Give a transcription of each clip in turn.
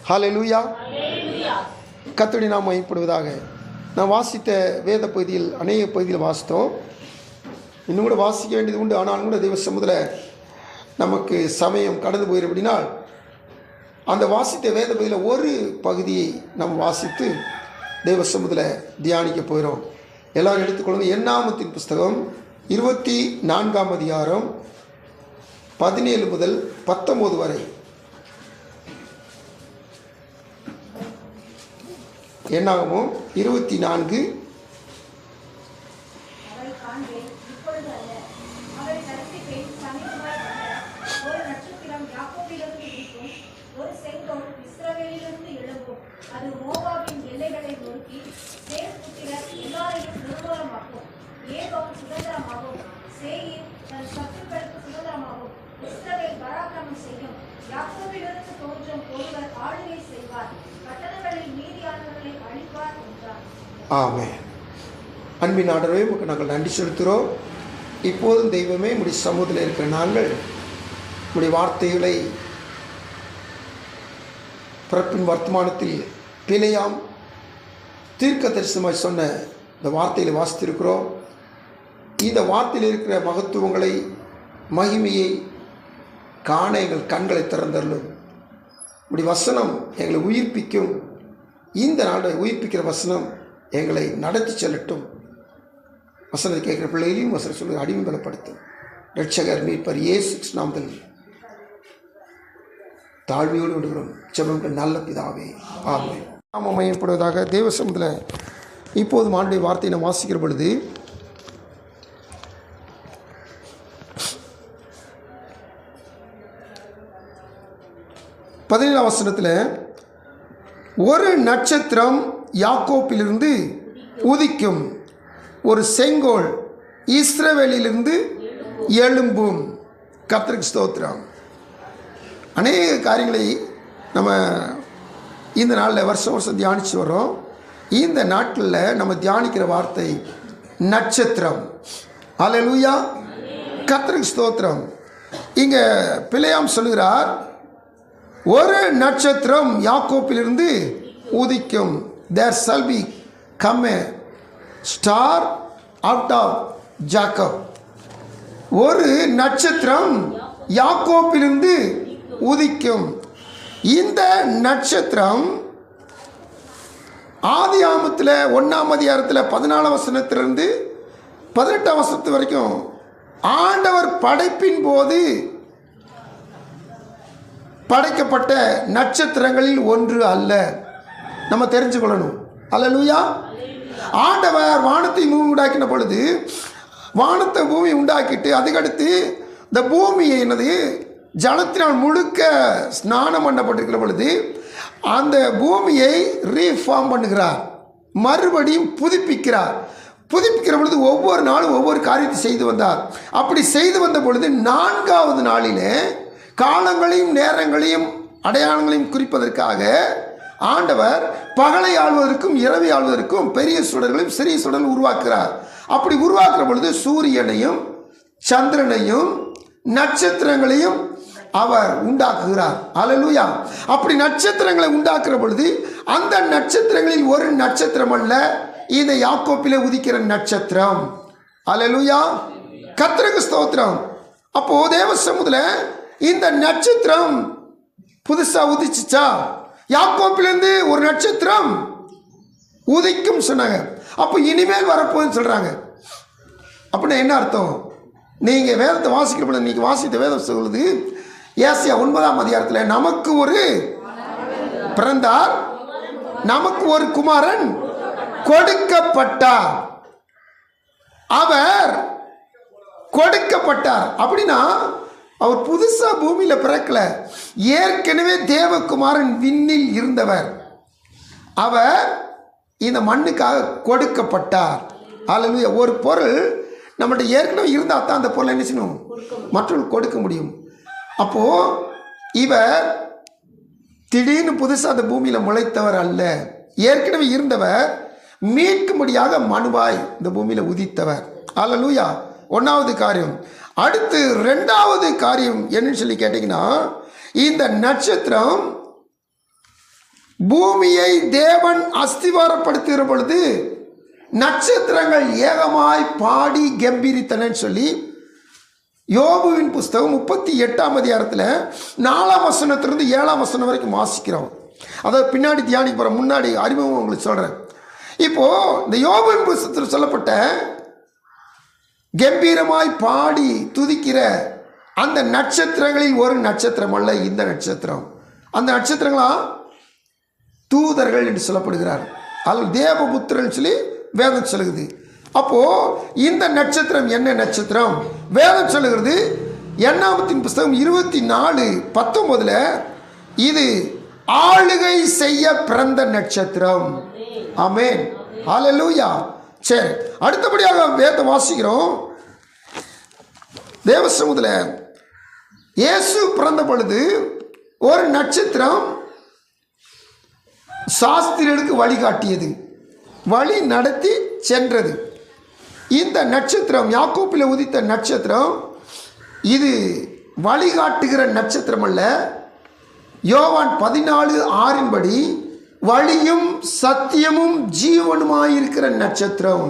ஹல்லேலூயா. கர்த்தருடைய நாமம் மகிமைப்படுவதாக. நான் வாசித்த வேத பகுதியில் அநேக பகுதியில் வாசித்தோம். இன்னும் கூட வாசிக்க வேண்டியது உண்டு. ஆனாலும் கூட தெய்வ சமூகத்தில் நமக்கு சமயம் கடந்து போயிருப்படினால் அந்த வாசித்த வேத பகுதியில் ஒரு பகுதியை நாம் வாசித்து தெய்வ சமூகத்தில் தியானிக்க போகிறோம். எல்லாரும் எடுத்துக்கொள்ளுங்க. எண்ணாகமத்தின் புஸ்தகம் 24ஆம் அதிகாரம் 17 முதல் 19 வரை. எண்ணாகமம் 24. ஆமென். அன்பின் ஆண்டவரே, உமக்கு நாங்கள் நன்றி செலுத்துகிறோம். இப்போதும் தெய்வமே, உம்முடைய சமூகத்தில் இருக்கிற நாங்கள் உம்முடைய வார்த்தைகளை பிறப்பின் வர்த்தமானத்தில் பிழையாம் தீர்க்க தரிசனமாய் சொன்ன இந்த வார்த்தைகளை வாசித்திருக்கிறோம். இந்த வார்த்தையில் இருக்கிற மகத்துவங்களை, மகிமையை காண எங்கள் கண்களை திறந்தருளும். உம்முடைய வசனம் எங்களை உயிர்ப்பிக்கும். இந்த நாளை உயிர்ப்பிக்கிற வசனம் எங்களை நடத்தி செல்லட்டும். வசனத்தை கேட்குற பிள்ளைகளையும் வசனம் சொல்லி அடிமைப்படுத்தும். ரட்சகர் மீட்பர் இயேசு நாமத்தில் தாழ்மையோடு விடுகிறோம். ஜெபம் நல்ல பிதாவே, ஆமென். நாமம் மகிமைப்படுவதாக. தேவ சமூகத்தில் இப்போது ஆண்டுடைய வார்த்தையை நாம் வாசிக்கிற பொழுது பதினேழாம் வசனத்தில் ஒரு நட்சத்திரம் யாக்கோப்பிலிருந்து உதிக்கும், ஒரு செங்கோல் இஸ்ரவேலிலிருந்து எழும்பும். கர்த்தருக்கு ஸ்தோத்திரம். அநேக காரியங்களை நம்ம இந்த நாளில் வருஷம் தியானித்து வரோம். இந்த நாட்டில் நம்ம தியானிக்கிற வார்த்தை நட்சத்திரம். ஹல்லேலூயா. கர்த்தருக்கு ஸ்தோத்திரம். இங்கே பிழையாம் சொல்கிறார், ஒரு நட்சத்திரம் யாக்கோப்பிலிருந்து உதிக்கும். There shall be come a star out of Jacob. ஒரு நட்சத்திரம் யாக்கோப்பிலிருந்து உதிக்கும். இந்த நட்சத்திரம் ஆதியாகமத்தில் 1ஆம் அதிகாரத்தில் 14ஆம் வசனத்திலிருந்து 18ஆம் வசனத்து வரைக்கும் ஆண்டவர் படைப்பின் போது படைக்கப்பட்ட நட்சத்திரங்களில் ஒன்று அல்ல. நம்ம தெரிஞ்சுக்கொள்ளணும். அல்லேலூயா. ஆண்டவர் வானத்தை பூமி உண்டாக்கின பொழுது வானத்தை பூமி உண்டாக்கிட்டு அதுக்கடுத்து இந்த பூமியை என்னது ஜலத்தினால் முழுக்க ஸ்நானம் பண்ணப்பட்டிருக்கிற பொழுது அந்த பூமியை ரீஃபார்ம் பண்ணுகிறார், மறுபடியும் புதுப்பிக்கிறார். புதுப்பிக்கிற பொழுது ஒவ்வொரு நாளும் ஒவ்வொரு காரியத்தை செய்து வந்தார். அப்படி செய்து வந்த பொழுது 4ஆவது நாளிலே காலங்களையும் நேரங்களையும் அடையாளங்களையும் குறிப்பதற்காக ஆண்டவர் பகலை ஆள்வதற்கும் இரவை ஆள்வதற்கும் பெரிய சுடர்களையும் சிறிய சுடர்கள் உருவாக்குகிறார். அப்படி உருவாக்குற பொழுது சூரியனையும் சந்திரனையும் நட்சத்திரங்களையும் அவர் உண்டாக்குகிறார். அல்லேலூயா. அப்படி நட்சத்திரங்களை உண்டாக்குற பொழுது அந்த நட்சத்திரங்களில் ஒரு நட்சத்திரம் அல்ல, இந்த யாக்கோப்பிலே உதிக்கிற நட்சத்திரம். அல்லேலூயா. கர்த்தருக்கு ஸ்தோத்திரம். அப்போ தேவ சமூகத்தில் இந்த நட்சத்திரம் புதுசா உதிச்சுச்சா? யாக்கோப்பிலிருந்து ஒரு நட்சத்திரம் உதிக்கும் சொன்னாங்க. அப்போ இனிமேல் வரப்போகுதுன்னு சொல்றாங்க. அப்படின்னா என்ன அர்த்தம்? நீங்க வேதத்தை வாசிக்கிற நீங்க வாசித்த வேதம் சொல்லுது, ஏசாயா 9ஆம் அதிகாரத்தில் நமக்கு ஒரு பிறந்தார், நமக்கு ஒரு குமாரன் கொடுக்கப்பட்டார், அவர் கொடுக்கப்பட்டார். அப்படின்னா அவர் புதுசா பூமியில பிறக்கல, ஏற்கனவே தேவகுமாரன் விண்ணில் இருந்தவர். அவர் இந்த மண்ணுக்காக கொடுக்கப்பட்டார். அல்லேலூயா. ஒரு பொருள் நம்மகிட்ட ஏற்கனவே இருந்தால் தான் அந்த பொருளை என்ன செய்யணும், மற்றவர்கள் கொடுக்க முடியும். அப்போ இவர் திடீர்னு புதுசாக அந்த பூமியில் முளைத்தவர் அல்ல, ஏற்கனவே இருந்தவர், மீட்கும்படியாக மனுவாய் இந்த பூமியில் உதித்தவர். அல்லேலூயா. 1வது காரியம். அடுத்து 2வது காரியம் என்னன்னு சொல்லி கேட்டிங்கன்னா, இந்த நட்சத்திரம் பூமியை தேவன் அஸ்திவாரப்படுத்துகிற பொழுது நட்சத்திரங்கள் ஏகமாய் பாடி கம்பீரித்தனன்னு சொல்லி யோபுவின் புஸ்தகம் 38ஆம் அதிகாரத்தில் 4ஆம் வசனத்திலிருந்து 7ஆம் வசனம் வரைக்கும் வாசிக்கிறோம். அதை பின்னாடி தியானிக்க போகிறோம். முன்னாடி அறிமுகம் உங்களுக்கு சொல்கிறேன். இப்போது இந்த யோபுவின் புஸ்தகத்தில் சொல்லப்பட்ட கம்பீரமாய் பாடி துதிக்கிற அந்த நட்சத்திரங்களில் ஒரு நட்சத்திரம் அல்ல இந்த நட்சத்திரம். அந்த நட்சத்திரங்களா தூதர்கள் என்று சொல்லப்படுகிறார். அதில் தேவபுத்திரன் சொல்லி வேதம் சொல்லுகிறது. அப்போ இந்த நட்சத்திரம் என்ன நட்சத்திரம்? வேதம் சொல்லுகிறது எண்ணாமத்தின் புஸ்தகம் 24:19 இது ஆளுகை செய்ய பிறந்த நட்சத்திரம். ஆமென், ஹல்லேலூயா. சரி, அடுத்தபடியாக வேதம் வாசிக்கிறோம். தேவ சமூகத்தில் இயேசு பிறந்த பொழுது ஒரு நட்சத்திரம் சாஸ்திரிகளுக்கு வழிகாட்டியது, வழி நடத்தி சென்றது. இந்த நட்சத்திரம் யாக்கோப்பில் உதித்த நட்சத்திரம் இது வழிகாட்டுகிற நட்சத்திரம் அல்ல. யோவான் 14:6 படி வழியும் சத்தியமும் ஜீவனுமாயிருக்கிற நட்சத்திரம்,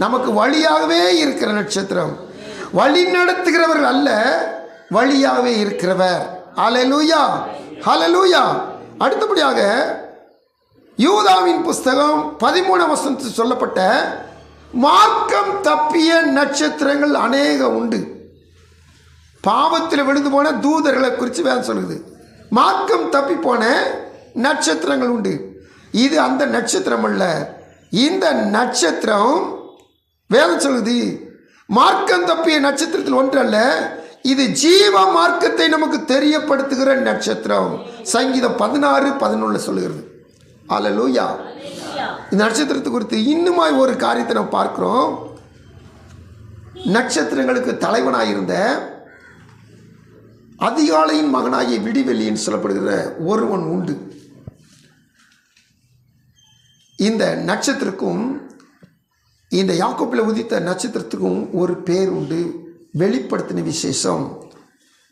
நமக்கு வழியாகவே இருக்கிற நட்சத்திரம். வழி நடத்துகிறவர்கள் அல்ல, வழியாகவே இருக்கிறவர். ஹல்லேலூயா, ஹல்லேலூயா. அடுத்தபடியாக யூதாவின் புஸ்தகம் 13ஆம் வசனத்தில் சொல்லப்பட்ட மார்க்கம் தப்பிய நட்சத்திரங்கள் அநேக உண்டு. பாவத்தில் விழுந்து போன தூதர்களை குறித்து வேதம் சொல்லுது. மார்க்கம் தப்பி போன நட்சத்திரங்கள் உண்டு. இது அந்த நட்சத்திரம் அல்ல. இந்த நட்சத்திரம் வேதம் சொல்லுது மார்க்கம் தப்பிய நட்சத்திரத்தில் ஒன்றல்ல, இது ஜீவ மார்க்கத்தை நமக்கு தெரியப்படுத்துகிற நட்சத்திரம். சங்கீதம் 16:11 சொல்லுகிறது. ஹல்லேலூயா. இந்த நட்சத்திரத்தை குறித்து இன்னுமாய் ஒரு காரியத்தை நம்ம பார்க்கிறோம். நட்சத்திரங்களுக்கு தலைவனாயிருந்த அதிகாலையின் மகனாகிய விடிவெள்ளின்னு சொல்லப்படுகிற ஒருவன் உண்டு. இந்த நட்சத்திரக்கும் இந்த யாக்கோப்பில் உதித்த நட்சத்திரத்துக்கும் ஒரு பேர் உண்டு. வெளிப்படுத்தின விசேஷம்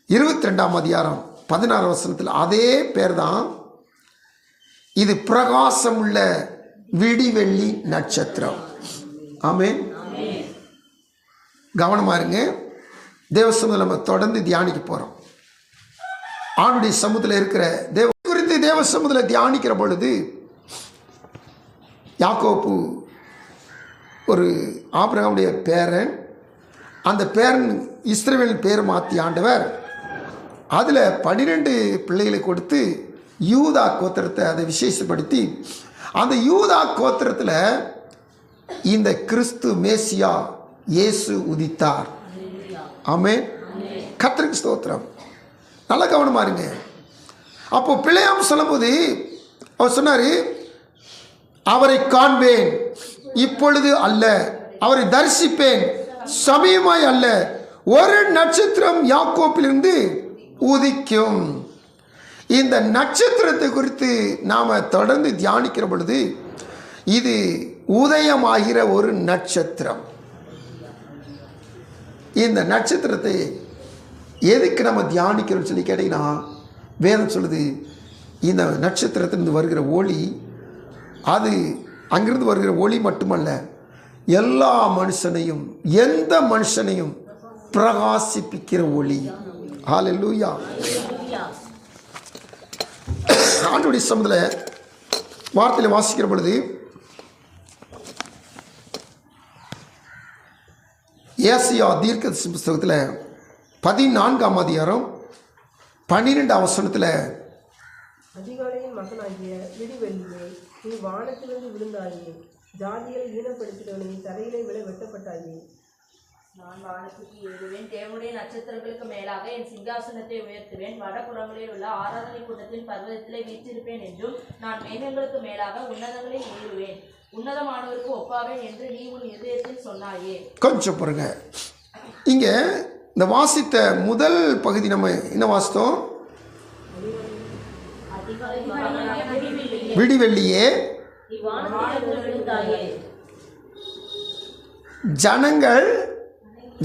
22ஆம் அதிகாரம் 16 வசனத்தில் அதே பேர் தான். இது பிரகாசம் உள்ள விடிவெள்ளி நட்சத்திரம். ஆமென். கவனமா இருங்க. தேவ சமூகத்தில் நம்ம தொடர்ந்து தியானிக்க போறோம். ஆணுடைய சமூகத்தில் இருக்கிற தேவ குறித்து தேவ சமூகத்தில் தியானிக்கிற பொழுது யாக்கோப்பு ஒரு ஆபிரகாமுடைய பேரன். அந்த பேரன் இஸ்ரவேல் பேர் மாற்றி ஆண்டவர் அதில் 12 பிள்ளைகளை கொடுத்து யூதா கோத்திரத்தை அதை விசேஷப்படுத்தி அந்த யூதா கோத்திரத்தில் இந்த கிறிஸ்து மேசியா இயேசு உதித்தார். ஆமென், கர்த்தருக்கு ஸ்தோத்திரம். நல்ல கவனமாக இருங்க. அப்போ பிள்ளையாம் சொல்லும்போது அவர் சொன்னார், அவரை காண்பேன் இப்பொழுது அல்ல, அவரை தரிசிப்பேன் சமயமாய் அல்ல, ஒரு நட்சத்திரம் யாக்கோப்பிலிருந்து உதிக்கும். இந்த நட்சத்திரத்தை குறித்து நாம் தொடர்ந்து தியானிக்கிற பொழுது இது உதயமாகிற ஒரு நட்சத்திரம். இந்த நட்சத்திரத்தை எதுக்கு நம்ம தியானிக்கிறோம்னு சொல்லி கேட்டீங்கன்னா வேதம் சொல்லுது இந்த நட்சத்திரத்திலிருந்து வருகிற ஒளி, அது அங்கிருந்து வருகிற ஒளி மட்டுமல்ல, எல்லா மனுஷனையும் எந்த மனுஷனையும் பிரகாசிப்பிக்கிற ஒளி. ஹல்லேலூயா. ஆண்டுடைய சமூகத்தில் வார்த்தையில் வாசிக்கிற பொழுது ஏசியா தீர்க்கதரிசி புஸ்தகத்தில் 14ஆம் அதிகாரம் 12ஆம் வசனத்தில் அதிகாலையின் மகனாகிய விடிவெள்ளியே, நீ வானத்திலிருந்து விழுந்தாயே, ஜாதிகளை ஈனப்படுத்தினவனே, தரையிலே விழ வெட்டப்பட்டாயே. நான் வானத்துக்கு ஏறுவேன், தேவனுடைய நட்சத்திரங்களுக்கு மேலாக என் சிங்காசனத்தை உயர்த்துவேன், வடபுறங்களில் உள்ள ஆராதனை கூட்டத்தின் பர்வதத்திலே வீற்றிருப்பேன் என்றும், நான் மேகங்களுக்கு மேலாக உன்னதங்களில் ஏறுவேன், உன்னதமானவருக்கு ஒப்பாவேன் என்று நீ உன் இதயத்தில் சொன்னாயே. கொஞ்சம் பாருங்க, இங்கே இந்த வாசித்த முதல் பகுதி நம்ம என்ன வாசித்தோம்? விடிவெள்ளியே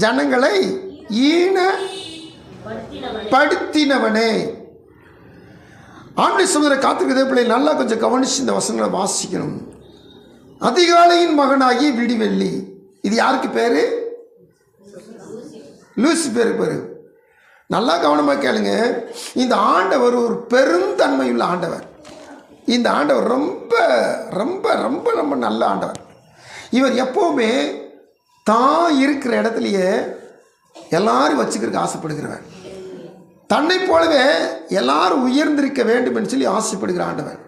ஜனங்களை ஈனப்படுத்தினவனே. ஆண்டை சமுதிர காத்திருக்கிற பிள்ளை நல்லா கொஞ்சம் கவனிச்சு இந்த வசனங்களை வாசிக்கணும். அதிகாலையின் மகனாகி விடிவெள்ளி, இது யாருக்கு பேரு? லூசிபேருக்கு பேரு. நல்லா கவனமாக கேளுங்க. இந்த ஆண்டவர் ஒரு பெருந்தன்மையுள்ள ஆண்டவர். இந்த ஆண்டவர் ரொம்ப ரொம்ப ரொம்ப ரொம்ப நல்ல ஆண்டவர். இவர் எப்போவுமே தான் இருக்கிற இடத்துலையே எல்லாரும் வச்சுக்கிறதுக்கு ஆசைப்படுகிறவர். தன்னை போலவே எல்லாரும் உயர்ந்திருக்க வேண்டும் என்று சொல்லி ஆசைப்படுகிற ஆண்டவர்.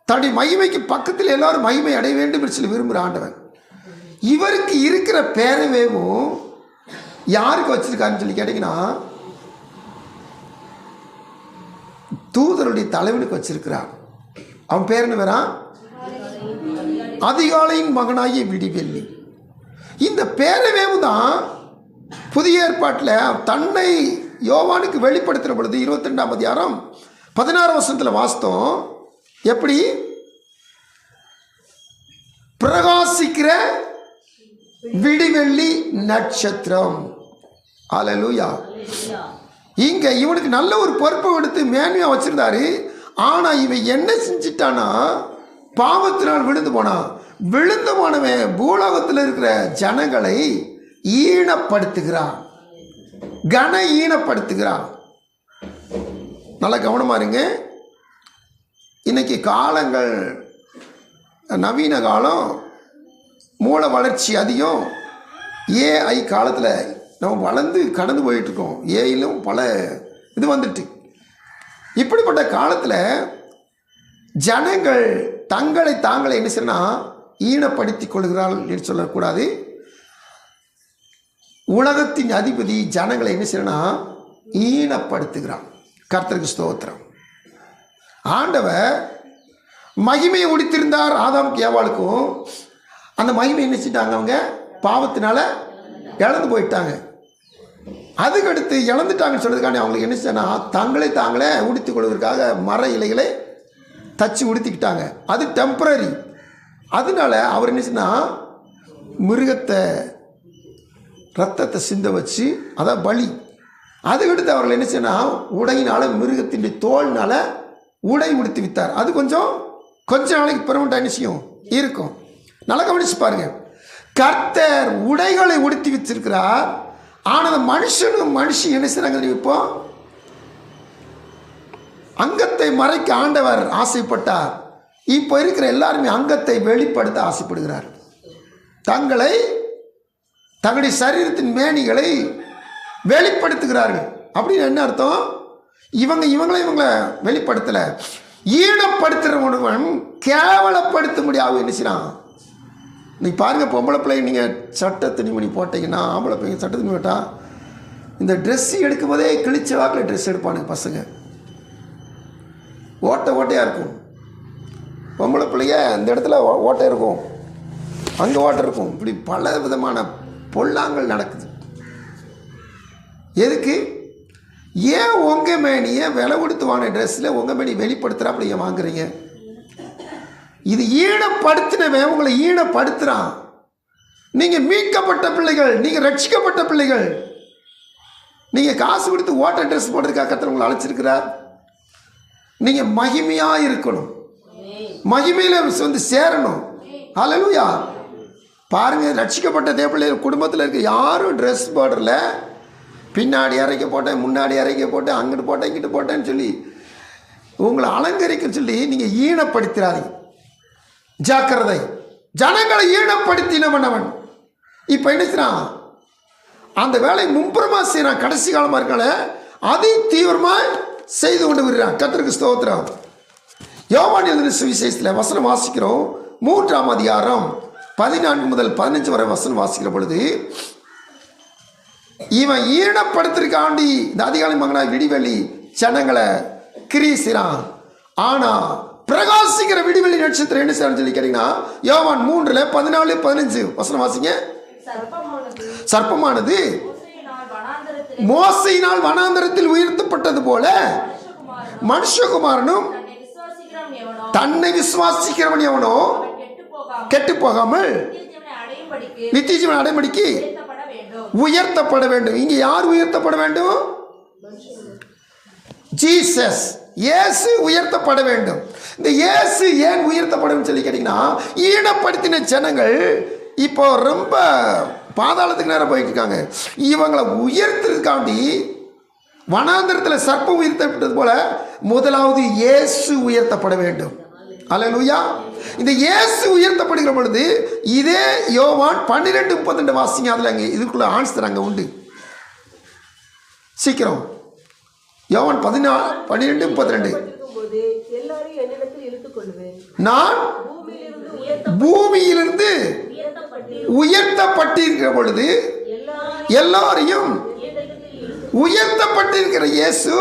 தன்னுடைய மகிமைக்கு பக்கத்தில் எல்லாரும் மகிமை அடைய வேண்டும் என்று சொல்லி விரும்புகிற ஆண்டவர். இவருக்கு இருக்கிற பேரவேவும் யாருக்கு வச்சிருக்காருன்னு சொல்லி கேட்டிங்கன்னா, தூதருடைய தலைவனுக்கு வச்சிருக்கிறார். அவன் பேர் என்ன வேறா? அதிகாலையின் மகனாகிய விடிவெள்ளி. இந்த பேரவேவு தான் புதிய ஏற்பாட்டில் தன்னை யோவானுக்கு வெளிப்படுத்துகிற பொழுது 22ஆம் அதிகாரம் 16 வசனத்தில் வாசித்தோம். எப்படி? பிரகாசிக்கிற விடிவெள்ளி நட்சத்திரம். அல்லேலூயா. இங்க இவனுக்கு நல்ல ஒரு பொறுப்பை எடுத்து மேன்மையா வச்சிருந்தாரு. ஆனா இவன் என்ன செஞ்சிட்டானா, பாவத்தினால் விழுந்து போனான். விழுந்து போனவன் பூலோகத்தில் இருக்கிற ஜனங்களை ஈனப்படுத்துகிறான், கன ஈனப்படுத்துகிறான். நல்ல கவனமா இருங்க. இன்னைக்கு காலங்கள் நவீன காலம், மூல வளர்ச்சி அதிகம். ஏஐ காலத்தில் நம்ம வளர்ந்து கடந்து போயிட்டுருக்கோம். ஏஐலும் பல இது வந்துட்டு. இப்படிப்பட்ட காலத்தில் ஜனங்கள் தங்களை தாங்களை என்ன செய்யணும்னா ஈனப்படுத்தி கொள்கிறார்கள் என்று சொல்லக்கூடாது. உலகத்தின் அதிபதி ஜனங்களை என்ன செய்யணும்னா ஈனப்படுத்துகிறான். கர்த்தருக்கு ஸ்தோத்திரம். ஆண்டவர் மகிமையை உடித்திருந்தார் ஆதாமுக்கு ஏவாளுக்கும். அந்த மகிமை என்ன செஞ்சிட்டாங்க? அவங்க பாவத்தினால இழந்து போயிட்டாங்க. அதுக்கடுத்து இழந்துட்டாங்கன்னு சொல்றதுக்காண்டி அவங்களுக்கு என்ன செய்யனா தங்களை தாங்களே உடுத்திக் கொள்வதற்காக மர இலைகளை தச்சு உடுத்திக்கிட்டாங்க. அது டெம்பரரி. அதனால அவர் என்ன செய்யனா மிருகத்தை ரத்தத்தை சிந்த வச்சு, அதான் பலி. அதுக்கடுத்து அவர்கள் என்ன செய்யனா உடையினால, மிருகத்தின் தோல்னால உடை உடுத்தி வித்தார். அது கொஞ்ச நாளைக்கு பெர்மனெண்ட் என்ன செய்யும் இருக்கும். நல்லா கவனிச்சு பாருங்க. கர்த்தர் உடைகளை உடுத்தி வச்சிருக்கிறார். ஆனால் மனுஷி என்ன செய்றாங்க? இப்போ அங்கத்தை மறைக்க ஆண்டவர் ஆசைப்பட்டார். இப்போ இருக்கிற எல்லாருமே அங்கத்தை வெளிப்படுத்த ஆசைப்படுகிறார். தங்களுடைய சரீரத்தின் மேனிகளை வெளிப்படுத்துகிறார்கள். அப்படின்னு என்ன அர்த்தம்? இவங்களை வெளிப்படுத்தல. ஈனப்படுத்துகிறவன் கேவலப்படுத்த முடியாது என்ன செய்யறான்? நீ பாருங்க, பொம்பளை பிள்ளைங்க நீங்கள் சட்டை துணிமணி போட்டீங்கன்னா, ஆம்பளை பிள்ளைங்க சட்டை துணி போட்டால் இந்த ட்ரெஸ் எடுக்கும் போதே கிழிச்ச வாக்கில் ட்ரெஸ் எடுப்பானுங்க பசங்க. ஓட்டையாக இருக்கும். பொம்பளை பிள்ளைங்க இந்த இடத்துல ஓட்டை இருக்கும், அங்கே ஓட்டை இருக்கும். இப்படி பல விதமான பொல்லாங்கள் நடக்குது. எதுக்கு? ஏன் உங்கள் மேனியை விலை கொடுத்து வாங்கின ட்ரெஸ்ஸில் உங்கள் மேனி வெளிப்படுத்துகிறா அப்படி ஏன் வாங்குறீங்க? இது ஈனப்படுத்தினவன் உங்களை ஈனப்படுத்துகிறான். நீங்கள் மீட்கப்பட்ட பிள்ளைகள், நீங்கள் ரட்சிக்கப்பட்ட பிள்ளைகள். நீங்கள் காசு கொடுத்து ஓட்ட ட்ரெஸ் போடுறதுக்காக கர்த்தர் உங்களை அழைச்சிருக்கிறார். நீங்கள் மகிமையாக இருக்கணும், மகிமையில் சேரணும். அல்லேலூயா. பாருங்கள், ரட்சிக்கப்பட்ட தேவப்பிள்ளைகள் குடும்பத்தில் இருக்க யாரும் ட்ரெஸ் போடுறல. பின்னாடி இறக்க போட்டேன், முன்னாடி இறக்க போட்டேன், அங்கிட்டு போட்டேன், இங்கிட்டு போட்டேன்னு சொல்லி உங்களை அலங்கரிக்க சொல்லி நீங்கள் ஈனப்படுத்துறாதீங்க. ஜாக்கிரதை. ஜனங்களை ஈனப்படுத்தினவன் அவன். இப்போ என்ன செய்யறான்? அந்த வேலை மும்புறமாக செய்யறான். கடைசி காலமாக இருக்கால அதி தீவிரமாக செய்து கொண்டு வருகிறான். கர்த்தருக்கு ஸ்தோத்திரம். யோவான் எழுதின சுவிசேஷத்தில் வசனம் வாசிக்கிறோம். 3ஆம் அதிகாரம் 14 முதல் 15 வரை வசனம் வாசிக்கிற பொழுது, இவன் ஈனப்படுத்திருக்காண்டி இந்த அதிகாலை மகனாய் விடிவெள்ளி ஜனங்களை கிரீசிறான். ஆனா பிரகாசிக்கிற விடிவெள்ளி நட்சத்திரம் என்ன செய்யணும் சொல்லி கேட்டீங்கன்னா, யோவான் 3:14-15 வசனம் வாசிங்க. சர்ப்பமானது மோசையினால் வனாந்தரத்தில் உயர்த்தப்பட்டது போல மனுஷகுமாரனும் தன்னை விசுவாசிக்கிறவன் எவனோ கெட்டு போகாமல் நித்திய ஜீவனை அடையும்படிக்கு உயர்த்தப்பட வேண்டும். இங்க யார் உயர்த்தப்பட வேண்டும்? ஜீசஸ். இயேசு உயர்த்தப்பட வேண்டும். இந்த இயேசு ஏன் உயர்த்தப்படும் சொல்லி கேட்டீங்கன்னா, ஈனப்படுத்தின ஜனங்கள் இப்போ ரொம்ப பாதாளத்துக்கு நேரம் போயிட்டு இருக்காங்க. இவங்களை உயர்த்துறதுக்காண்டி வனாந்தரத்தில் சர்ப்பம் உயர்த்தப்பட்டது போல முதலாவது இயேசு உயர்த்தப்பட வேண்டும். அல்லேலூயா. இந்த இயேசு உயர்த்தப்படுகிற பொழுது இதே யோவான் 12:32 வாசிங்க. அதில் அங்கே இதுக்குள்ள ஆன்சர் அங்கே உண்டு. சீக்கிரம் யோவான் 12:32. போது எல்லாரையும் என்னிடத்தில் இழுத்துக் கொள்வேன். நான் பூமியிலிருந்து உயர்த்தப்பட்டிருக்கிற பொழுது எல்லாரையும் உயர்த்தப்பட்டிருக்கிற இயேசு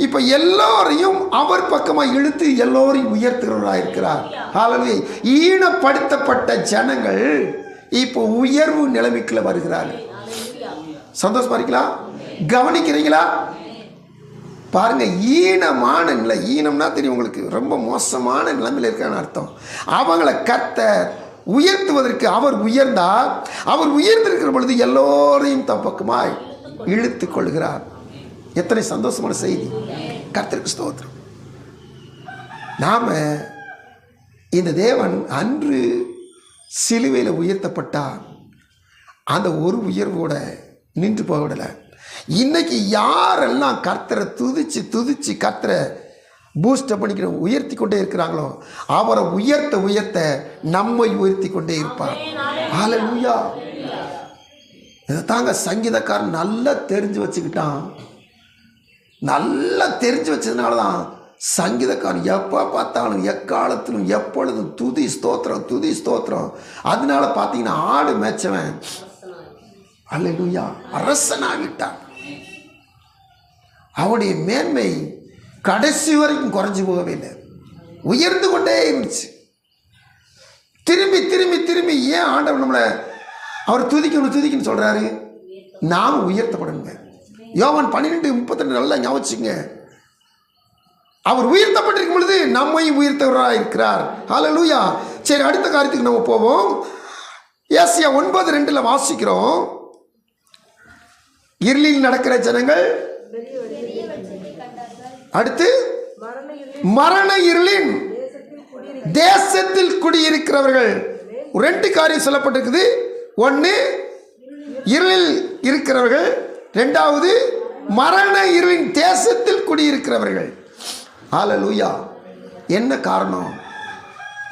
இப்ப எல்லாரையும் அவர் பக்கமாக இழுத்து எல்லோரையும் உயர்த்துகிறவராக இருக்கிறார். ஹல்லேலூயா. ஈனப்படுத்தப்பட்ட ஜனங்கள் இப்போ உயர்வு நிலைமைக்குள்ள வருகிறார்கள். சந்தோஷமா இருக்கீங்களா? கவனிக்கிறீங்களா? பாருங்க, ஈனமான நிலை, ஈனம்னா தெரியும் உங்களுக்கு, ரொம்ப மோசமான நிலைமையில் இருக்கான்னு அர்த்தம். அவங்களை கர்த்தர் உயர்த்துவதற்கு அவர் உயர்ந்தார். அவர் உயர்ந்திருக்கிற பொழுது எல்லோரையும் தப்பக்கமாய் இழுத்து கொள்கிறார். எத்தனை சந்தோஷமான செய்தி! கர்த்தருக்கு ஸ்தோத்திரம். நாம இந்த தேவன் அன்று சிலுவையில் உயர்த்தப்பட்டார். அந்த ஒரு உயர்வோட நின்று போகவிடலை. இன்னைக்கு யாரெல்லாம் கர்த்தரை துதிச்சு கர்த்தரை பூஸ்டப் பண்ணிக்கிற உயர்த்தி கொண்டே இருக்கிறாங்களோ அவரை உயர்த்த உயர்த்த நம்மை உயர்த்தி கொண்டே இருப்பார். ஹல்லேலூயா. இதை தாங்க சங்கீதக்காரன் நல்லா தெரிஞ்சு வச்சுக்கிட்டான். நல்லா தெரிஞ்சு வச்சதுனால தான் சங்கீதக்காரன் எப்போ பார்த்தாலும் எக்காலத்திலும் எப்பொழுதும் துதி ஸ்தோத்திரம் துதி ஸ்தோத்திரம். அதனால பார்த்தீங்கன்னா ஆடு மேய்ச்சவன் அல்லேலூயா அரசனாகிட்டான். அவனுடைய மேன்மை கடைசி வரைக்கும் குறைஞ்சு போகவே இல்லை, உயர்ந்து கொண்டே இருந்துச்சு. திரும்பி திரும்பி திரும்பி ஏன் ஆண்டவர் நம்மளை அவர் துதிக்கணும்னு சொல்றாரு? நாம் உயர்த்தப்படணுங்க. யோவான் 12:32 நல்லா ஞாபகிச்சுங்க. அவர் உயர்த்தப்பட்டிருக்கும் பொழுது நம்மையும் உயர்த்தவராக இருக்கிறார். ஹல்லேலூயா. சரி, அடுத்த காரியத்துக்கு நம்ம போவோம். ஏசாயா 9:2 வாசிக்கிறோம். இருளில் நடக்கிற ஜனங்கள், அடுத்து மரண இருளின் தேசத்தில் குடியிருக்கிறவர்கள். 2 காரியம் சொல்லப்பட்டிருக்குது. ஒன்று இருளில் இருக்கிறவர்கள், 2வது மரண இருளின் தேசத்தில் குடியிருக்கிறவர்கள். ஹல்லேலூயா. என்ன காரணம்?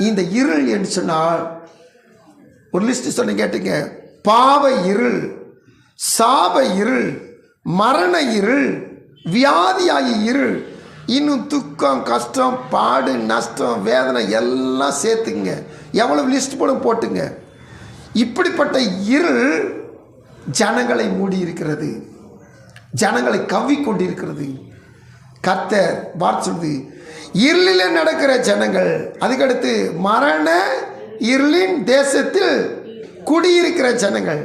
இந்த இருள் என்று சொன்னால் ஒரு லிஸ்ட் சொன்ன கேட்டுங்க. பாவ இருள், சாப இருள், மரண இருள், வியாதியாகி இருள், இன்னும் துக்கம், கஷ்டம், பாடு, நஷ்டம், வேதனை எல்லாம் சேர்த்துங்க. எவ்வளவு லிஸ்ட் போட்டுங்க. இப்படிப்பட்ட இருள் ஜனங்களை மூடி இருக்கிறது, ஜனங்களை கவ்விக்கொண்டிருக்கிறது. கர்த்தர் பார்த்து சொல்லுது, இருளில் நடக்கிற ஜனங்கள், அதுக்கடுத்து மரண இருளின் தேசத்தில் குடியிருக்கிற ஜனங்கள்,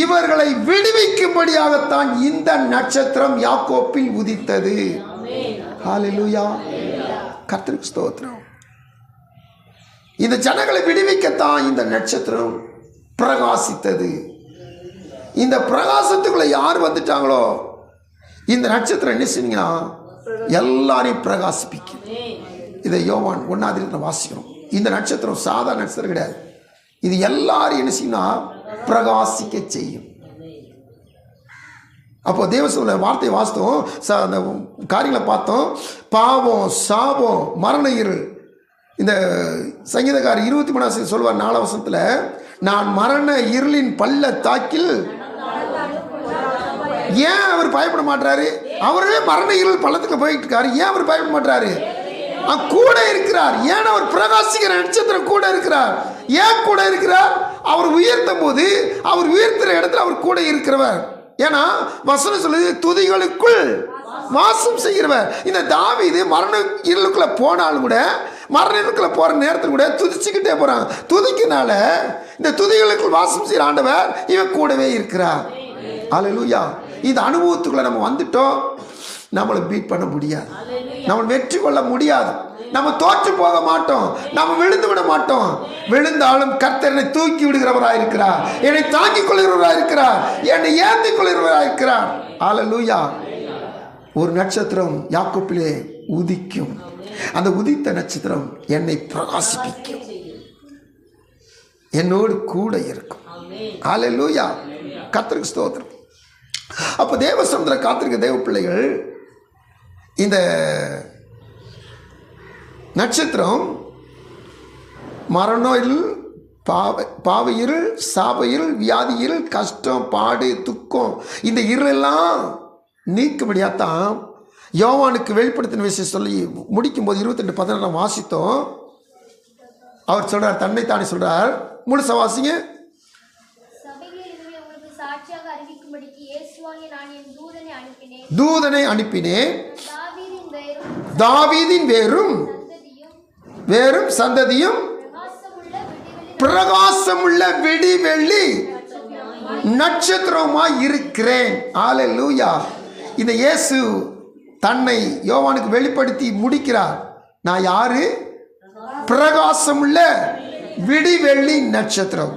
இவர்களை விடுவிக்கும்படியாகத்தான் இந்த நட்சத்திரம் யாக்கோப்பில் உதித்தது. ஹல்லேலூயா. கர்த்தருக்கு ஸ்தோத்திரம். இந்த ஜனங்களை விடுவிக்கத்தான் இந்த நட்சத்திரம் பிரகாசித்தது. இந்த பிரகாசத்துக்குள்ள யார் வந்துட்டாங்களோ இந்த நட்சத்திரம் என்ன செய்யுங்கன்னா எல்லாரையும் பிரகாசிப்பிக்கும். இதை யோவான் 1 வாசிக்கிறோம். இந்த நட்சத்திரம் சாதாரண நட்சத்திரம் கிடையாது. இது எல்லாரும் என்ன செய்யும்னா பிரகாசிக்க செய்யும். அப்போ தேவ சொல்ல வார்த்தை வாசித்தோம், அந்த காரியங்களை பார்த்தோம். பாவம், சாபம், மரண இருள். இந்த சங்கீதக்காரர் 23 சொல்வார் 4 வசனத்தில், நான் மரண இருளின் பள்ளத்தாக்கில். ஏன் அவர் பயப்பட மாட்டாரு? அவரே மரண இருள் பள்ளத்துக்கு போயிட்டு இருக்காரு. ஏன் அவர் பயப்பட மாட்டாரு? கூட இருக்கிறார். ஏன்? அவர் பிரகாசிக்கிற நட்சத்திரம் கூட இருக்கிறார். ஏன் கூட இருக்கிறார்? அவர் உயர்த்தும் போது, அவர் உயர்த்துற இடத்துல அவர் கூட இருக்கிறவர். ஏன்னா வசனம் சொல்லுது, துதிகளுக்குள் வாசம் செய்கிறவர். இந்த தாவீது மரண இருளுக்குள்ள போனாலும் கூட, மரண இருளுக்குள்ள போற நேரத்தில் கூட துதிச்சுக்கிட்டே போறான். துதிக்கனால இந்த துதிகளுக்குள் வாசம் செய்கிற ஆண்டவர் இவன் கூடவே இருக்கிறார். ஹல்லேலூயா. இந்த அனுபவத்துக்குள்ள நம்ம வந்துட்டோம், நம்மளை பீட் பண்ண முடியாது, நம்ம வெற்றி கொள்ள முடியாது, நம்ம தோற்று போக மாட்டோம், நம்ம விழுந்து விட மாட்டோம். விழுந்தாலும் கர்த்தர் என்னை தூக்கி விடுகிறவராக இருக்கிறார், என்னை தாங்கிக் கொள்கிறவராக இருக்கிறார், என்னை ஏந்திக் கொள்கிறவராக இருக்கிறார். ஹல்லேலூயா. ஒரு நட்சத்திரம் யாக்கோப்பிலே உதிக்கும். அந்த உதித்த நட்சத்திரம் என்னை பிரகாசிப்பிக்கும், என்னோடு கூட இருக்கும். ஹல்லேலூயா, கர்த்தருக்கு ஸ்தோத்திரம். அப்போ தேவ சமுத்திர காத்திருக்க தேவ பிள்ளைகள், இந்த நட்சத்திரம் மரணம், பாவ இருள், சாப இருள், வியாதி இருள், கஷ்டம், பாடு, துக்கம், இந்த இருளெல்லாம் நீக்கும்படியாத்தான் யோவானுக்கு வெளிப்படுத்தின விஷயம் சொல்லி முடிக்கும்போது 22:16 வாசித்தோம். அவர் சொல்றார், தன்னைத்தானே சொல்றார். முழுச வாசிங்க. தூதனை அனுப்பினேன், தாவீதின் வேரும் சந்ததியும் பிரகாசமுள்ள விடிவெள்ளி நட்சத்திரமாய் இருக்கிறேன். ஹல்லேலூயா. இந்த இயேசு தன்னை யோவானுக்கு வெளிப்படுத்தி முடிக்கிறார். நான் யாரு? பிரகாசமுள்ள விடிவெள்ளி நட்சத்திரம்.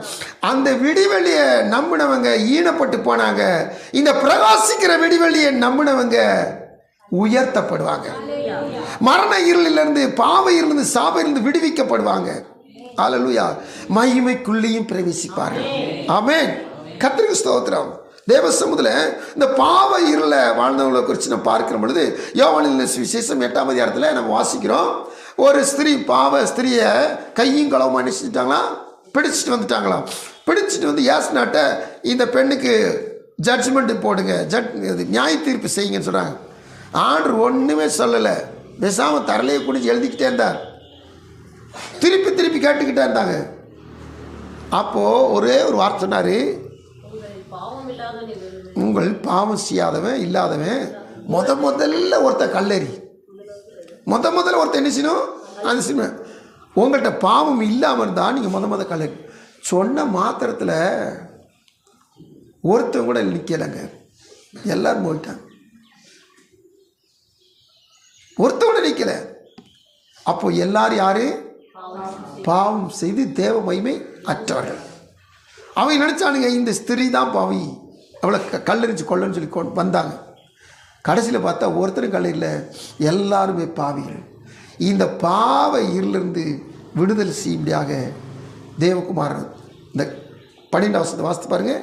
அந்த விடிவெள்ளியை நம்பினவங்க ஈனப்பட்டு போனாங்க. இந்த பிரகாசிக்கிற விடிவெள்ளியை நம்பினவங்க உயர்த்தப்படுவாங்க. மரண இருளிலிருந்து, பாவ இருளிலிருந்து, சாப இருளிலிருந்து விடுவிக்கப்படுவாங்க. ஹல்லேலூயா. மகிமைக்குள்ளேயும் பிரவேசிப்பார்கள். ஆமென். கர்த்தருக்கு ஸ்தோத்திரம். தேவ சமூகத்தில் இந்த பாவ இருளை வாழ்ந்தவங்களை குறித்து நம்ம பார்க்கிற பொழுது யோவானின் சுவிசேஷம் 8ஆம் அதிகாரத்தில் நம்ம வாசிக்கிறோம். ஒரு ஸ்திரீ, பாவ ஸ்திரியை கையும் களவுமா நினைச்சிட்டாங்களாம், பிடிச்சிட்டு வந்துட்டாங்களாம். பிடிச்சிட்டு வந்து ஏசுனாட்ட இந்த பெண்ணுக்கு ஜட்ஜ்மெண்ட்டு போடுங்க, நியாய தீர்ப்பு செய்யுங்கன்னு சொல்கிறாங்க. ஆண்டவர் ஒன்றுமே சொல்லலை, பேசாமல் தரலையை குடிச்சு எழுதிக்கிட்டே இருந்தார். திருப்பி திருப்பி கேட்டுக்கிட்டே இருந்தாங்க. அப்போது ஒரே ஒரு வார்த்தை சொன்னார், உங்கள் பாவம் செய்யாதவன் இல்லாதவன் முதல்ல ஒருத்த கல்லறி, முதல்ல ஒருத்த என்ன செய்யணும், அது செய்யணும். உங்கள்கிட்ட பாவம் இல்லாமல் இருந்தால் நீங்கள் முத கல்லறி. சொன்ன மாத்திரத்தில் ஒருத்தன் கூட நிற்கலைங்க, எல்லாரும் போயிட்டாங்க. ஒருத்தன் கூட நிற்கலை. அப்போ எல்லாரும் யாரு? பாவம் செய்து தேவ மகிமை அற்றவர்கள். அவங்க நினச்சானுங்க இந்த ஸ்திரீ தான் பாவி, அவளை கல்லறிஞ்சு கொள்ளன்னு சொல்லி வந்தாங்க. கடைசியில் பார்த்தா ஒருத்தரும் கல்லறில, எல்லாருமே பாவிகள். இந்த பாவ இருளிலிருந்து விடுதலை செய்யும்படியாக தேவகுமாரன் இந்த 12ஆம் வசனத்தை வாசித்து பாருங்க.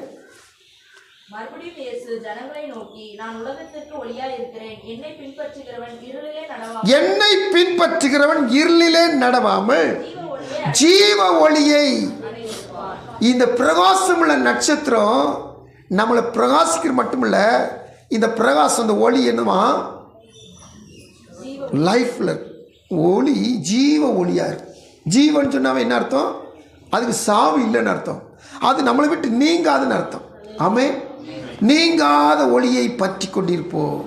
மறுபடியும் இயேசு ஜனங்களை நோக்கி, நான் உலகத்திற்கு ஒளியாய் இருக்கிறேன். என்னை பின்பற்றுகிறவன் இருளிலே நடவாமல் ஜீவ ஒளியை. இந்த பிரகாசமுள்ள நட்சத்திரம் நம்மளை பிரகாசிக்கிற மட்டுமில்ல, இந்த பிரகாசம், இந்த ஒளி என்னமா லைஃப்ல ஒளி, ஜீவ ஒளியா இருக்கு. ஜீவன் சொன்னாவே என்ன அர்த்தம்? அதுக்கு சாவு இல்லைன்னு அர்த்தம். அது நம்மளை விட்டு நீங்காதுன்னு அர்த்தம். ஆமென். நீங்காத ஒளியை பற்றி கொண்டிருப்போம்.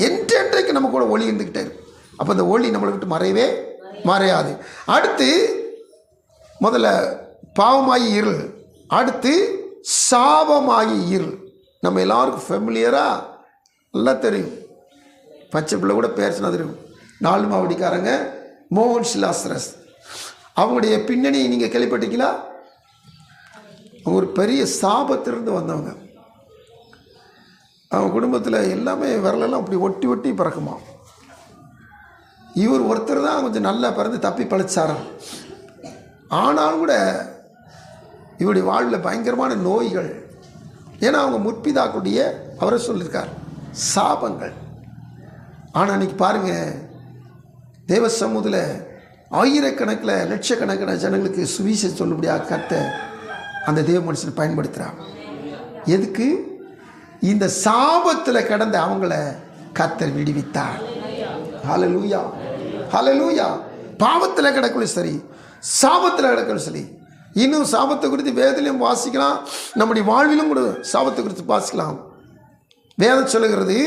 என்றைக்கு நம்ம கூட ஒளி இருந்துக்கிட்டே இருக்கும். அப்போ அந்த ஒளி நம்மளை விட்டு மறையவே மறையாது. அடுத்து முதல்ல பாவமாகி இருள், அடுத்து சாபமாகி இருள். நம்ம எல்லாருக்கும் ஃபெமிலியராக நல்லா தெரியும். பச்சை பிள்ளை கூட பேர் சொன்னா தெரியும். 4 மாவடிக்காரங்க மோகன் சிலாசரஸ், அவங்களுடைய பின்னணி நீங்கள் கேள்விப்பட்டீங்களா? அவங்க ஒரு பெரிய சாபத்திலிருந்து வந்தவங்க. அவங்க குடும்பத்தில் எல்லாமே விரலெல்லாம் அப்படி ஒட்டி ஒட்டி பிறக்குமா. இவர் ஒருத்தர் தான் கொஞ்சம் நல்லா பிறந்து தப்பி பழிச்சாராம். ஆனாலும் கூட இவருடைய வாழ்வில் பயங்கரமான நோய்கள். ஏன்னா அவங்க முற்பிதாக்குடைய அவரை சொல்லியிருக்கார் சாபங்கள். ஆனால் அன்றைக்கி பாருங்கள், தேவ சமூகத்தில் ஆயிரக்கணக்கில் லட்சக்கணக்கான ஜனங்களுக்கு சுவிசேஷம் சொல்லும்படியாக கர்த்தர் அந்த தேவ மனுஷனை பயன்படுத்துகிறார். எதுக்கு? இந்த சாபத்தில் கிடந்த அவங்கள கர்த்தர் விடுவித்தார். ஹல்லேலூயா, ஹல்லேலூயா. பாவத்தில் கிடக்கலும் சரி, சாபத்தில் கிடக்கலும் சரி. இன்னும் சாபத்தை குறித்து வேதத்திலையும் வாசிக்கலாம், நம்முடைய வாழ்விலும் கூட சாபத்தை குறித்து வாசிக்கலாம். வேதம் சொல்லுகிறது,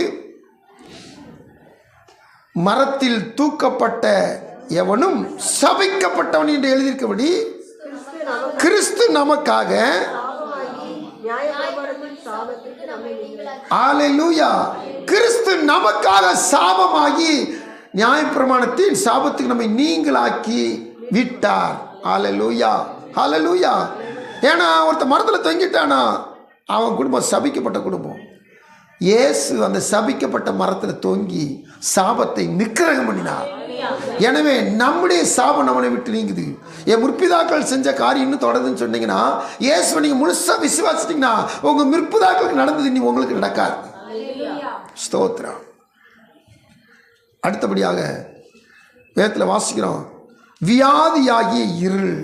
மரத்தில் தூக்கப்பட்ட எவனும் சபிக்கப்பட்டவன் என்று எழுதியிருக்கபடி கிறிஸ்து நமக்காக, ஹல்லேலூயா, கிறிஸ்து நமக்காக சாபமாகி நியாயப்பிரமாணத்தின் சாபத்துக்கு நம்மை நீங்களாக்கி விட்டார். ஹல்லேலூயா, ஹல்லேலூயா. ஏன்னா ஒருத்த மரத்தில் தொங்கிட்டானா அவன் குடும்பம் சபிக்கப்பட்ட குடும்பம். இயேசு அந்த சபிக்கப்பட்ட மரத்தில் தொங்கி சாபத்தை நிக்கிரகம் பண்ணினார். எனவே நம்முடைய சாபம் நம்மளை விட்டு நீங்குது. என் முற்பிதாக்கள் செஞ்ச காரியம் இன்னும் தொடருதுன்னு சொன்னீங்கன்னா, இயேசு நீங்க முழுசா விசுவாசிட்டீங்கன்னா உங்க முற்பிதாக்களுக்கு நடந்தது நீ உங்களுக்கு நடக்காது. ஸ்தோத்திரம். அடுத்தபடியாக வேதத்தில் வாசிக்கிறோம், வியாதியாகிய இருள்.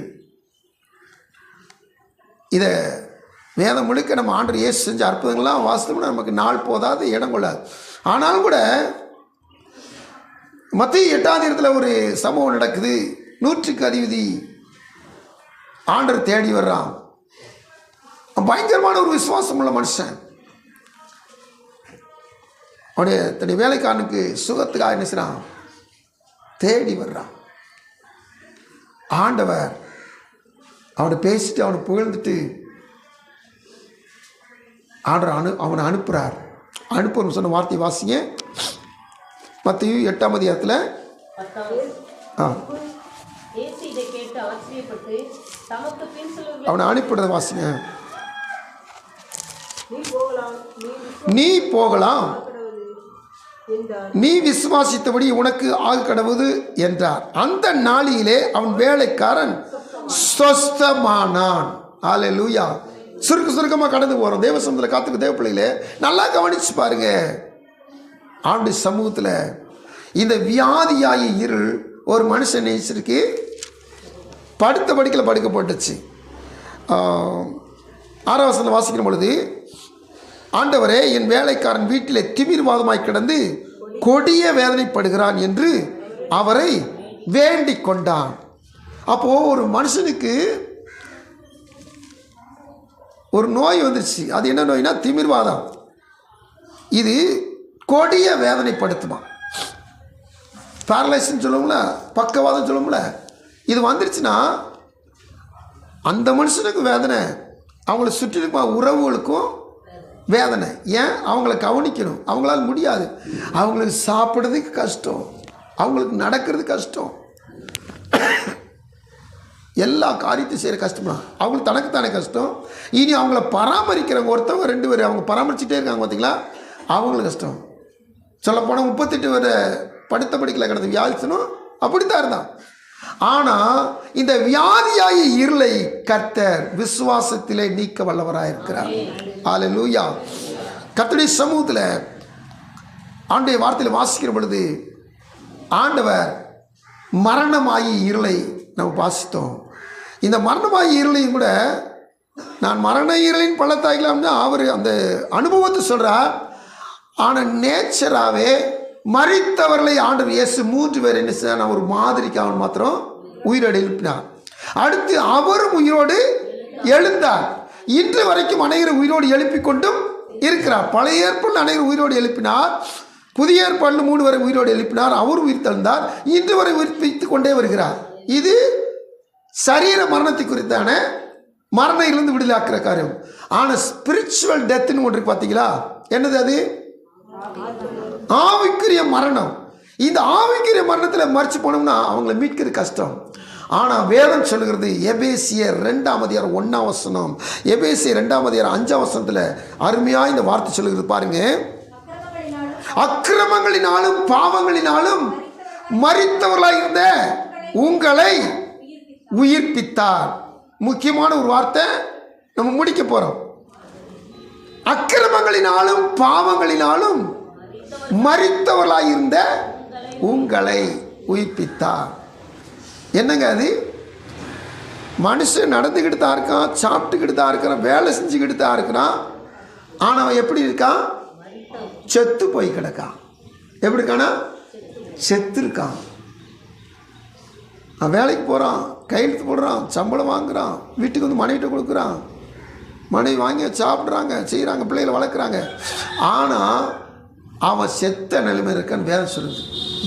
இதை வேதம் முழுக்க நம்ம ஆண்டவர் இயேசு செஞ்ச அற்புதங்கள்லாம் வாசித்தோம்னா நமக்கு நாள் போதாது, இடம் கொள்ளாது. ஆனாலும் கூட மத்திய 8ஆம் அதிகாரத்தில் ஒரு சம்பவம் நடக்குது. 100க்கு அதிபதி ஆண்டவர் தேடி வர்றான். பயங்கரமான ஒரு விசுவாசம் உள்ள மனுஷன். அவனுடைய தன்னுடைய வேலைக்காரனுக்கு சுகத்துக்காக என்ன செய்றான், தேடி வர்றான். ஆண்டவர் அவனை பேசிட்டு அவனை புகழ்ந்துட்டு ஆண்டவர் அவனை அனுப்புகிறார். அனுப்புன்னு சொன்ன வார்த்தை வாசிங்க. மத்திய 8ஆம் அதிகாரத்தில் அவனை அனுப்பிடுறத வாசிங்க. நீ போகலாம், நீ விசுவாசித்தபடி உனக்கு ஆக கடவுது என்றார். அந்த நாளிலே அவன் வேலைக்காரன் சொஸ்தமானான். ஹல்லேலூயா. சுருக்கமாக கடந்து போகிறோம். தேவ சமூகத்தில் காத்துக்கு தேவ பிள்ளைகளே நல்லா கவனிச்சு பாருங்க. ஆண்டுடைய சமூகத்தில் இந்த வியாதியாகிய இருள் ஒரு மனுஷன் நேசிருக்கு படுத்த படுக்கையில் படுக்கப்பட்டுச்சு. 6ஆம் வசனம் வாசிக்கிற பொழுது, ஆண்டவரே என் வேலைக்காரன் வீட்டிலே திமிர்வாதமாய் கிடந்து கொடிய வேதனைப்படுகிறான் என்று அவரை வேண்டிக் கொண்டான். அப்போது ஒரு மனுஷனுக்கு ஒரு நோய் வந்துருச்சு. அது என்ன நோய்னா திமிர்வாதம். இது கொடிய வேதனைப்படுத்துமா. பேரலைஸ்ன்னு சொல்லுவோம்ல, பக்கவாதம் சொல்லுவோம்ல. இது வந்துருச்சுன்னா அந்த மனுஷனுக்கு வேதனை, அவங்கள சுற்றி இருக்கும் உறவுகளுக்கும் வேதனை. ஏன்? அவங்கள கவனிக்கணும், அவங்களால முடியாது. அவங்களுக்கு சாப்பிட்றதுக்கு கஷ்டம், அவங்களுக்கு நடக்கிறது கஷ்டம், எல்லா காரியத்தையும் செய்கிற கஷ்டமா அவங்களுக்கு தனக்குத்தானே கஷ்டம். இனி அவங்கள பராமரிக்கிறவங்க ஒருத்தவங்க 2 பேர் அவங்க பராமரிச்சுட்டே இருக்காங்க பார்த்தீங்களா, அவங்களுக்கு கஷ்டம். சொல்லப்போனால் 38 வரை படுத்த படிக்கல கிடந்த வியாதிச்சனும் அப்படித்தான் இருந்தான். ஆனால் இந்த வியாதியாகிய இருளை கர்த்தர் விசுவாசத்திலே நீக்க வல்லவராக இருக்கிறார். ஹல்லேலூயா. கர்த்தருடைய சமூகத்தில் ஆண்டவருடைய வார்த்தையில் வாசிக்கிற பொழுது ஆண்டவர் மரணமாகி இருளை நம்ம வாசித்தோம். இந்த மரணமாகி இருளையும் கூட நான் மரண இருளின் பள்ளத்தாக்கலாம்னா அவர் அந்த அனுபவத்தை சொல்கிறார். ஆனால் நேச்சராகவே மரித்தவர்களை ஆண்டவர் இயேசு 3 பேர் என்ன செய்ய ஒரு மாதிரிக்கு அவன் மாத்திரம் உயிரோடு எழுப்பினார். அடுத்து அவரும் உயிரோடு எழுந்தார். இன்று வரைக்கும் அனைவரை உயிரோடு எழுப்பி கொண்டும் இருக்கிறார். பழைய ஏற்பாட்டில் அனைவரும் உயிரோடு எழுப்பினார், புதிய ஏற்பாட்டில் 3 வரை உயிரோடு எழுப்பினார். அவர் உயிர் தந்தார், இன்று வரை உயிர்ப்பித்து கொண்டே வருகிறார். இது சரீர மரணத்தை குறித்தான மரணத்திலிருந்து விடுதலாக்குற காரியம். ஆனால் ஸ்பிரிச்சுவல் டெத்துன்னு ஒன்று பார்த்தீங்களா, என்னது அது? ஆவிக்குரிய மரணம். இந்த ஆவிக்குரிய மரணத்தில் மறிச்சு போனோம்னா அவங்கள மீட்கிறது கஷ்டம். ஆனால் வேதம் சொல்லுகிறது, எபேசியர் 2ஆம் அதிகாரம் 1ஆம் வசனம், எபேசியர் 2ஆம் அதிகாரம் 5ஆம் வசனத்தில் அருமையாக இந்த வார்த்தை சொல்லுகிறது பாருங்க. அக்கிரமங்களினாலும் பாவங்களினாலும் மரித்தவர்களாக இருந்த உங்களை உயிர்ப்பித்தார். முக்கியமான ஒரு வார்த்தை நம்ம முடிக்க போறோம். அக்கிரமங்களினாலும் பாவங்களினாலும் மரித்தவர்களாக இருந்த உங்களை உயிர்ப்பித்தார். என்னங்க அது? மனுஷன் நடந்துக்கிட்டு தான் இருக்கான், சாப்பிட்டுக்கிட்டு தான் இருக்கிறான், வேலை செஞ்சுக்கிட்டு தான் இருக்கிறான். ஆனால் அவன் எப்படி இருக்கான்? செத்து போய் கிடக்கான். எப்படி இருக்கானா? செத்து இருக்கான். அவன் வேலைக்கு போகிறான், கையெழுத்து போடுறான், சம்பளம் வாங்குறான், வீட்டுக்கு வந்து மனைவிட்ட கொடுக்குறான், மனைவி வாங்கி சாப்பிட்றாங்க, செய்கிறாங்க, பிள்ளைகளை வளர்க்குறாங்க. ஆனால் அவன் செத்த நிலைமை இருக்கான்னு வேதம் சொல்லுது.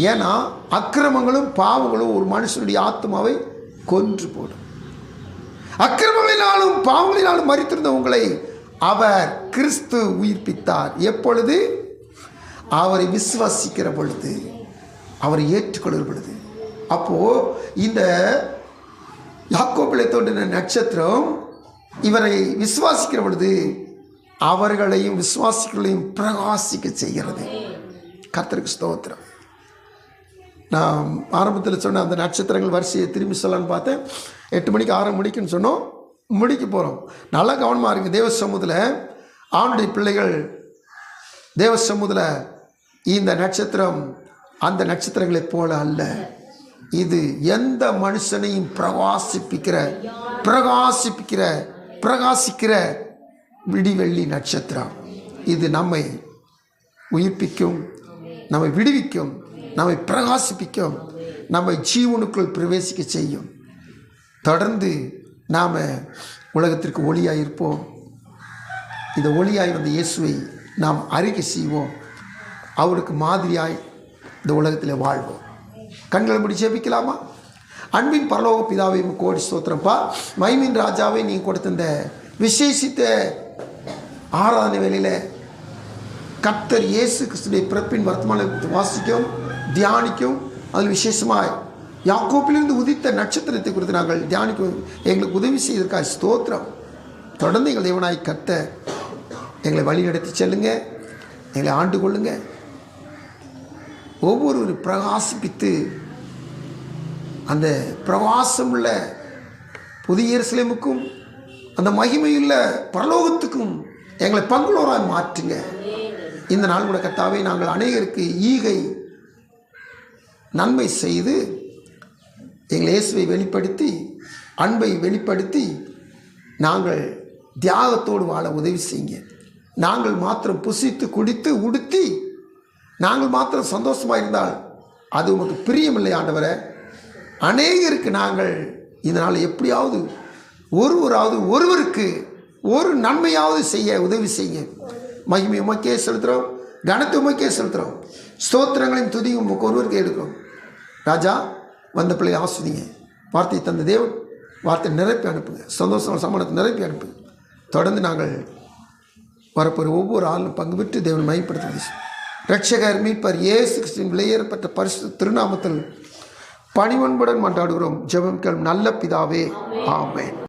ஏன்னா அக்கிரமங்களும் பாவங்களும் ஒரு மனுஷனுடைய ஆத்மாவை கொன்று போடும். அக்கிரமங்களினாலும் பாவங்களினாலும் மரித்திருந்த உங்களை அவர் கிறிஸ்து உயிர்ப்பித்தார். எப்பொழுது? அவரை விசுவாசிக்கிற பொழுது, அவரை ஏற்றுக்கொள்கிற பொழுது. அப்போது இந்த யாக்கோபிலே தோன்றின நட்சத்திரம் இவரை விசுவாசிக்கிற பொழுது அவர்களையும் விசுவாசிகளையும் பிரகாசிக்க செய்கிறது. கர்த்தருக்கு ஸ்தோத்திரம். நான் ஆரம்பத்தில் சொன்ன அந்த நட்சத்திரங்கள் வரிசையை திரும்பி சொல்லலான்னு பார்த்தேன். 8 மணிக்கு 6 மணிக்குன்னு சொன்னோம், முடிக்க போகிறோம். நல்லா கவனமாக இருக்குது. தேவ சமூகத்தில் ஆண்டுடைய பிள்ளைகள் தேவ சமூகத்தில் இந்த நட்சத்திரம் அந்த நட்சத்திரங்களைப் போல அல்ல. இது எந்த மனுஷனையும் பிரகாசிக்கிற விடிவெள்ளி நட்சத்திரம். இது நம்மை உயிர்ப்பிக்கும், நம்மை விடுவிக்கும், நம்மை பிரகாசிப்பிக்கும், நம்மை ஜீவனுக்குள் பிரவேசிக்க செய்யும். தொடர்ந்து நாம் உலகத்திற்கு ஒளியாய் இருப்போம். இந்த ஒளியாய் வந்த இயேசுவை நாம் அறிக்கை செய்வோம். அவருக்கு மாதிரியாய் இந்த உலகத்தில் வாழ்வோம். கண்களை முடி ஜெபிக்கலாமா? அன்பின் பரலோக பிதாவை கோடி ஸ்தோத்திரம்ப்பா. மகிமையின் ராஜாவை நீ கொடுத்த இந்த விசேஷித்த ஆராதனை வேளையில் கர்த்தர் இயேசு கிறிஸ்துடைய பிறப்பின் வர்த்தமானத்தை வாசிக்கும், தியானிக்கும். அதில் விசேஷமாய் யாக்கோப்பிலிருந்து உதித்த நட்சத்திரத்தை குறித்து நாங்கள் தியானிக்கும் எங்களுக்கு உதவி செய்வதற்காக ஸ்தோத்திரம். தொடர்ந்து எங்கள் தேவனாய் கர்த்தர் எங்களை வழி நடத்தி செல்லுங்க, எங்களை ஆண்டு கொள்ளுங்க. ஒவ்வொருவரும் பிரகாசிப்பித்து அந்த பிரகாசமுள்ள புதிய எருசலேமுக்கும் அந்த மகிமையுள்ள பரலோகத்துக்கும் எங்களை பங்குள்ளவராய் மாற்றுங்க. இந்த நாள் கூட கர்த்தாவே நாங்கள் அநேகருக்கு ஈகை நன்மை செய்து எங்கள் இயேசுவை வெளிப்படுத்தி அன்பை வெளிப்படுத்தி நாங்கள் தியாகத்தோடு வாழ உதவி செய்யுங்க. நாங்கள் மாத்திரம் புசித்து குடித்து உடுத்தி நாங்கள் மாத்திரம் சந்தோஷமாக இருந்தால் அது உமக்கு பிரியமில்லை ஆண்டவரே. அநேகருக்கு நாங்கள் இதனால் எப்படியாவது ஒருவருக்கு ஒரு நன்மையாவது செய்ய உதவி செய்ய. மகிமை உமக்கே செலுத்துகிறோம், கனத்தை உமக்கே செலுத்துகிறோம். ஸ்தோத்திரங்களையும் துதியும் உமக்கு ஒருவருக்கு எடுக்கிறோம். ராஜா, வந்த பிள்ளை ஆஸ்வதிங்க. வார்த்தை தந்த தேவன் வார்த்தை நிரப்பி அனுப்புங்க. சந்தோஷம் சமானத்தை நிரப்பி அனுப்புங்க. தொடர்ந்து நாங்கள் வரப்போகிற ஒவ்வொரு ஆளும் பங்கு பெற்று தேவன் மையப்படுத்த இரட்சகர் மீட்பர் இயேசு கிறிஸ்துவின் விலையேறப்பட்ட பரிசுத்த திருநாமத்தில் பணிவன்புடன் மன்றாடுகிறோம். ஜெபம் கேளும் நல்ல பிதாவே, ஆமென்.